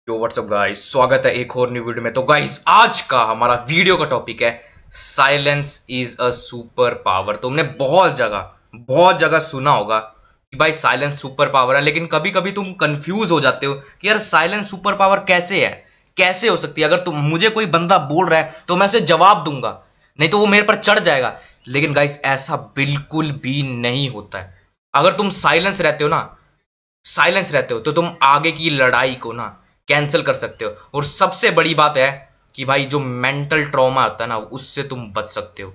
यो WhatsApp guys, स्वागत है एक और न्यू वीडियो में। तो गाइस, आज का हमारा वीडियो का टॉपिक है silence is a super power. तुमने बहुत जगह सुना होगा कि भाई साइलेंस सुपर पावर है, लेकिन कभी कभी तुम कंफ्यूज हो जाते हो कि यार साइलेंस सुपर पावर कैसे है, कैसे हो सकती है। अगर तुम मुझे कोई बंदा बोल रहा है तो मैं उसे जवाब दूंगा, नहीं तो वो मेरे पर चढ़ जाएगा। लेकिन गाइस, ऐसा बिल्कुल भी नहीं होता है। अगर तुम साइलेंस रहते हो तो तुम आगे की लड़ाई को ना कैंसिल कर सकते हो। और सबसे बड़ी बात है कि भाई जो मेंटल ट्रॉमा होता है ना, उससे तुम बच सकते हो।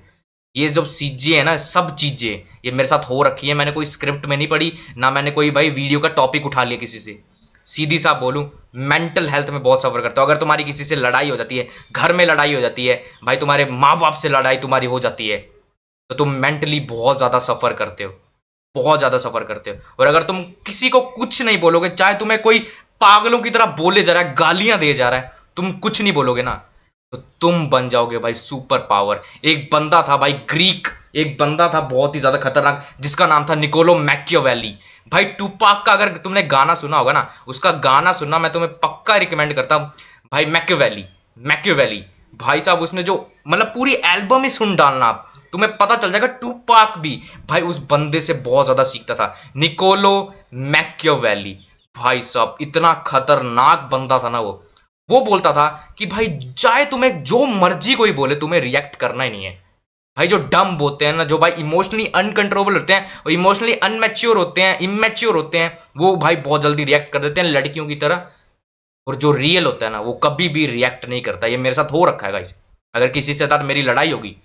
ये जो चीजें है ना, सब चीजें ये मेरे साथ हो रखी है। मैंने कोई स्क्रिप्ट में नहीं पढ़ी, ना मैंने कोई भाई वीडियो का टॉपिक उठा लिया किसी से। सीधी सा बोलूं, मेंटल हेल्थ में बहुत सफर करता हूं। अगर तुम्हारी किसी से लड़ाई हो जाती है, घर में लड़ाई हो जाती है, भाई तुम्हारे माँ बाप से लड़ाई तुम्हारी हो जाती है, तो तुम मेंटली बहुत ज्यादा सफर करते हो, बहुत ज्यादा सफर करते हो। और अगर तुम किसी को कुछ नहीं बोलोगे, चाहे तुम्हें कोई पागलों की तरह बोले जा रहा है, गालियां दे जा रहा है, तुम कुछ नहीं बोलोगे ना, तो तुम बन जाओगे भाई सुपर पावर। एक बंदा था भाई, ग्रीक एक बंदा था बहुत ही ज्यादा खतरनाक, जिसका नाम था निकोलो मैकियावेली। भाई टूपाक का अगर तुमने गाना सुना होगा ना, उसका गाना सुनना मैं तुम्हें पक्का रिकमेंड करता हूं भाई। मैकियावेली, मैकियावेली भाई साहब, उसने जो मतलब पूरी एल्बम ही सुन डालना आप, तुम्हें पता चल जाएगा। टूपाक भी भाई उस बंदे से बहुत ज्यादा सीखता था, निकोलो मैकियावेली। भाई साहब इतना खतरनाक बंदा था ना वो बोलता था कि भाई चाहे तुम्हें जो मर्जी कोई बोले, तुम्हें रिएक्ट करना ही नहीं है। भाई जो डम्ब होते हैं ना, जो भाई इमोशनली अनकंट्रोलेबल होते हैं और इमोशनली अनमेच्योर होते हैं, इमेच्योर होते हैं, वो भाई बहुत जल्दी रिएक्ट कर देते हैं लड़कियों की तरह। और जो रियल होता है ना, वो कभी भी रिएक्ट नहीं करता। ये मेरे साथ हो रखा है गाइस। अगर किसी से साथ मेरी लड़ाई होगी,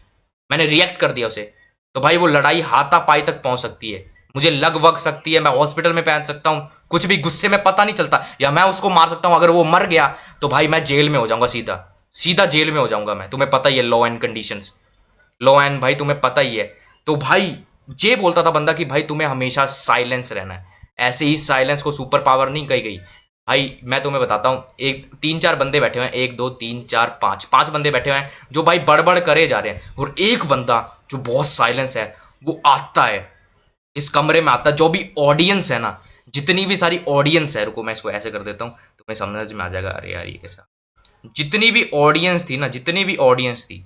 मैंने रिएक्ट कर दिया उसे, तो भाई वो लड़ाई हाथापाई तक पहुंच सकती है, मुझे लग वग सकती है, मैं हॉस्पिटल में पहुंच सकता हूं, कुछ भी गुस्से में पता नहीं चलता, या मैं उसको मार सकता हूं। अगर वो मर गया तो भाई मैं जेल में हो जाऊंगा, सीधा सीधा जेल में हो जाऊंगा मैं। तुम्हें पता ही है law and conditions, law and भाई तुम्हें पता ही है। तो भाई ये बोलता था बंदा कि भाई तुम्हें हमेशा साइलेंस रहना है। ऐसे ही साइलेंस को सुपर पावर नहीं कही गई भाई। मैं तुम्हें बताता हूँ, एक तीन चार बंदे बैठे हुए हैं, एक दो तीन चार पाँच पाँच बंदे बैठे हुए हैं जो भाई बड़बड़ करे जा रहे हैं, और एक बंदा जो बहुत साइलेंस है वो आता है, इस कमरे में आता है। जो भी ऑडियंस है ना, जितनी भी सारी ऑडियंस है, रुको मैं इसको ऐसे कर देता हूँ, तुम्हें समझ में आ जाएगा। अरे यार ये कैसा, जितनी भी ऑडियंस थी ना, जितनी भी ऑडियंस थी,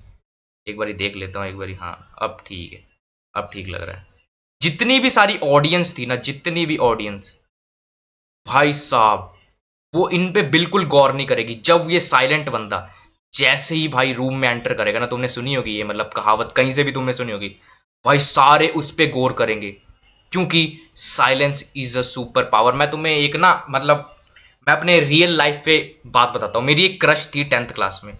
एक बारी देख लेता हूँ एक बारी। हाँ अब ठीक है, अब ठीक लग रहा है। जितनी भी सारी ऑडियंस थी ना, जितनी भी ऑडियंस, भाई साहब वो इन पे बिल्कुल गौर नहीं करेगी। जब ये साइलेंट बंदा जैसे ही भाई रूम में एंटर करेगा ना, तुमने सुनी होगी ये मतलब कहावत, कहीं से भी तुमने सुनी होगी, भाई सारे उस पे गौर करेंगे, क्योंकि silence is a super power. मैं तुम्हें एक ना मतलब मैं अपने रियल लाइफ पे बात बताता हूँ। मेरी एक क्रश थी 10th क्लास में,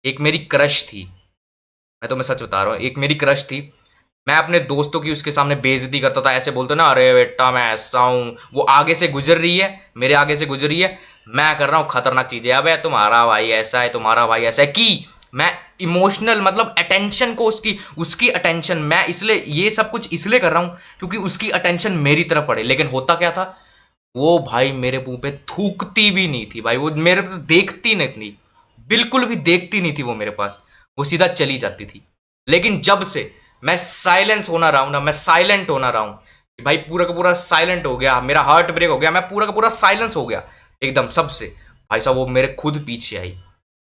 एक मेरी क्रश थी, मैं तुम्हें सच बता रहा हूँ, एक मेरी क्रश थी। मैं अपने दोस्तों की उसके सामने बेइज्जती करता था, ऐसे बोलते ना, अरे बेटा मैं ऐसा हूँ। वो आगे से गुजर रही है, मेरे आगे से गुजर रही है, मैं कर रहा हूँ खतरनाक चीजें। अबे तुम्हारा भाई ऐसा है, तुम्हारा भाई ऐसा है, कि मैं इमोशनल मतलब अटेंशन को, उसकी उसकी अटेंशन, मैं इसलिए ये सब कुछ इसलिए कर रहा हूँ क्योंकि उसकी अटेंशन मेरी तरफ पड़े। लेकिन होता क्या था, वो भाई मेरे मुंह पे थूकती भी नहीं थी भाई, वो मेरे पे देखती नहीं थी, बिल्कुल भी देखती नहीं थी वो मेरे पास, वो सीधा चली जाती थी। लेकिन जब से मैं साइलेंस होना रहा हूं ना, मैं साइलेंट होना रहा हूं कि भाई पूरा का पूरा साइलेंट हो गया, मेरा हार्ट ब्रेक हो गया, मैं पूरा का पूरा साइलेंस हो गया एकदम सबसे, भाई साहब वो मेरे खुद पीछे आई।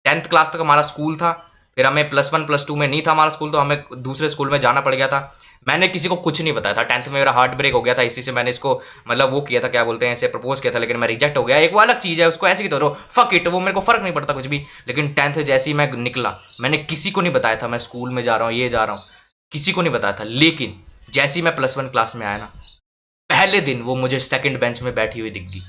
10th क्लास तक हमारा स्कूल था, फिर हमें +1 +2 में नहीं था हमारा स्कूल, तो हमें दूसरे स्कूल में जाना पड़ गया था। मैंने किसी को कुछ नहीं बताया था। 10th में मेरा हार्ट ब्रेक हो गया था, इसी से मैंने इसको मतलब वो किया था, क्या बोलते हैं इसे, प्रपोज किया था, लेकिन मैं रिजेक्ट हो गया। एक वो अलग चीज़ है, उसको ऐसे की तो फक इट, वो मेरे को फर्क नहीं पड़ता कुछ भी। लेकिन 10th जैसे ही मैं निकला, मैंने किसी को नहीं बताया था मैं स्कूल में जा रहा हूँ, ये जा रहा हूँ, किसी को नहीं बताया था। लेकिन जैसे ही मैं +1 क्लास में आया ना, पहले दिन वो मुझे सेकंड बेंच में बैठी हुई दिख गई।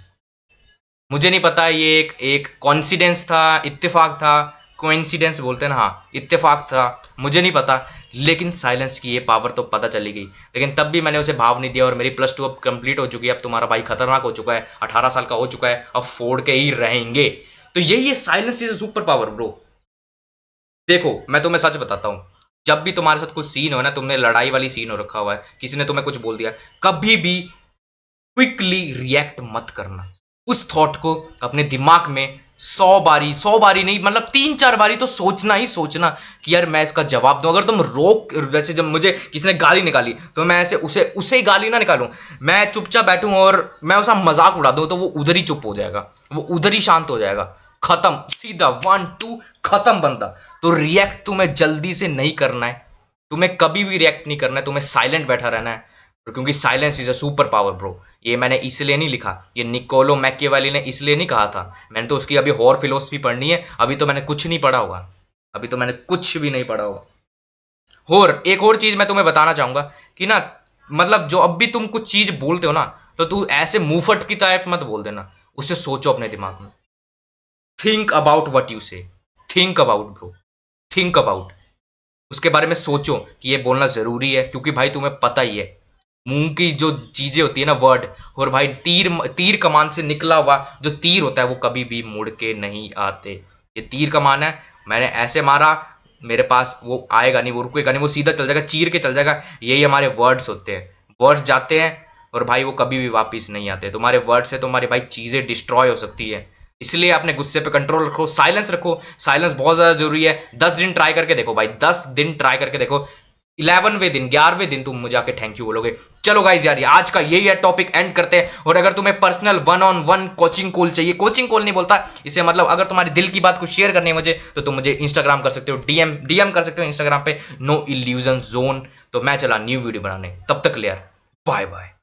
मुझे नहीं पता ये एक कॉन्सिडेंस था, इत्तेफाक था, कोइंसिडेंस बोलते हैं ना, हाँ इत्तेफाक था, मुझे नहीं पता। लेकिन साइलेंस की ये पावर तो पता चली गई। लेकिन तब भी मैंने उसे भाव नहीं दिया, और मेरी +2 अब कंप्लीट हो चुकी है। अब तुम्हारा भाई खतरनाक हो चुका है, 18 साल का हो चुका है, अब फोड़ के ही रहेंगे। तो यही है silence is super power bro. देखो मैं तुम्हें सच बताता हूँ, जब भी तुम्हारे साथ कुछ सीन हो ना, तुमने लड़ाई वाली सीन हो रखा हुआ है, किसी ने तुम्हें कुछ बोल दिया, कभी भी क्विकली रिएक्ट मत करना। उस थॉट को अपने दिमाग में 100 बारी नहीं, मतलब 3-4 बारी तो सोचना ही सोचना कि यार मैं इसका जवाब दूं। अगर तुम रोक, जैसे जब मुझे किसी ने गाली निकाली, तो मैं ऐसे उसे गाली ना निकालूं, मैं चुपचाप बैठूं और मैं उसका मजाक उड़ा दूं, तो वो उधर ही चुप हो जाएगा, वो उधर ही शांत हो जाएगा। खत्म, सीधा 1 2 खत्म बंदा। तो रिएक्ट तुम्हें जल्दी से नहीं करना है, तुम्हें कभी भी रिएक्ट नहीं करना है, तुम्हें साइलेंट बैठा रहना है, क्योंकि silence is a super power bro. ये मैंने इसलिए नहीं लिखा, ये निकोलो मैकियावेली ने इसलिए नहीं कहा था, मैंने तो उसकी अभी और फिलोसफी पढ़नी है, अभी तो मैंने कुछ नहीं पढ़ा होगा, अभी तो मैंने कुछ भी नहीं पढ़ा होगा। और एक और चीज मैं तुम्हें बताना चाहूंगा कि ना, मतलब जो अब भी तुम कुछ चीज बोलते हो ना, तो तू ऐसे मुंहफट की टाइप मत बोल देना, उसे सोचो अपने दिमाग में। थिंक अबाउट वट यू से, think about bro, think about, उसके बारे में सोचो कि ये बोलना जरूरी है, क्योंकि भाई तुम्हें पता ही है मुंह की जो चीजें होती है ना, वर्ड, और भाई तीर तीर कमान से निकला हुआ जो तीर होता है वो कभी भी मुड़ के नहीं आते। ये तीर कमान है, मैंने ऐसे मारा, मेरे पास वो आएगा नहीं, वो रुकेगा नहीं, वो सीधा चल जाएगा, चीर के चल जाएगा। यही हमारे वर्ड्स होते हैं, वर्ड्स जाते हैं और भाई वो कभी भी वापस नहीं आते। तुम्हारे वर्ड से तुम्हारी भाई चीजें डिस्ट्रॉय हो सकती है, इसलिए अपने गुस्से पे कंट्रोल रखो, साइलेंस रखो, साइलेंस बहुत ज्यादा जरूरी है। 10 दिन ट्राई करके देखो भाई, 10 दिन ट्राई करके देखो, 11वें दिन 11वें दिन तुम मुझे आके थैंक यू बोलोगे। चलो गाइज यार, आज का यही है टॉपिक, एंड करते हैं। और अगर तुम्हें पर्सनल 1-on-1 कोचिंग कॉल चाहिए, कोचिंग कॉल नहीं बोलता इसे, मतलब अगर तुम्हारे दिल की बात को शेयर करनी है मुझे, तो तुम मुझे इंस्टाग्राम कर सकते हो, डीएम कर सकते हो इंस्टाग्राम पे, नो इल्यूजन जोन। तो मैं चला न्यू वीडियो बनाने, तब तक ले यार, बाय बाय।